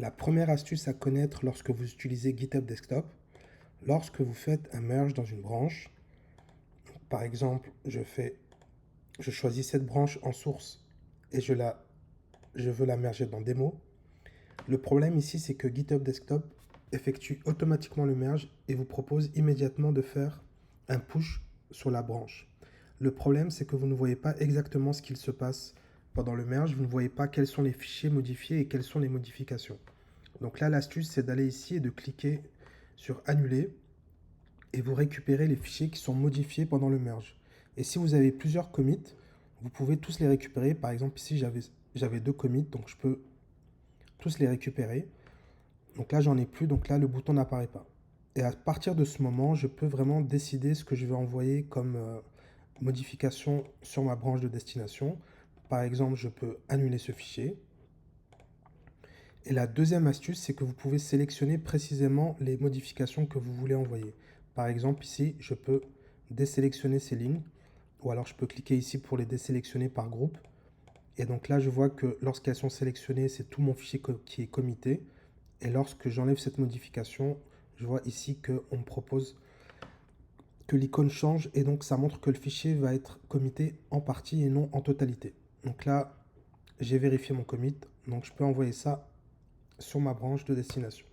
La première astuce à connaître lorsque vous utilisez GitHub Desktop, lorsque vous faites un merge dans une branche, par exemple, je choisis cette branche en source et je veux la merger dans démo. Le problème ici, c'est que GitHub Desktop effectue automatiquement le merge et vous propose immédiatement de faire un push sur la branche. Le problème, c'est que vous ne voyez pas exactement ce qu'il se passe pendant le merge. Vous ne voyez pas quels sont les fichiers modifiés et quelles sont les modifications. Donc là, l'astuce, c'est d'aller ici et de cliquer sur Annuler et vous récupérez les fichiers qui sont modifiés pendant le merge. Et si vous avez plusieurs commits, vous pouvez tous les récupérer. Par exemple, ici, j'avais 2 commits, donc je peux tous les récupérer. Donc là, j'en ai plus, donc là, le bouton n'apparaît pas. Et à partir de ce moment, je peux vraiment décider ce que je vais envoyer comme modification sur ma branche de destination. Par exemple, je peux annuler ce fichier. Et la deuxième astuce, c'est que vous pouvez sélectionner précisément les modifications que vous voulez envoyer. Par exemple, ici, je peux désélectionner ces lignes, ou alors je peux cliquer ici pour les désélectionner par groupe. Et donc là, je vois que lorsqu'elles sont sélectionnées, c'est tout mon fichier qui est commité. Et lorsque j'enlève cette modification, je vois ici qu'on me propose que l'icône change et donc ça montre que le fichier va être commité en partie et non en totalité. Donc là, j'ai vérifié mon commit, donc je peux envoyer ça sur ma branche de destination.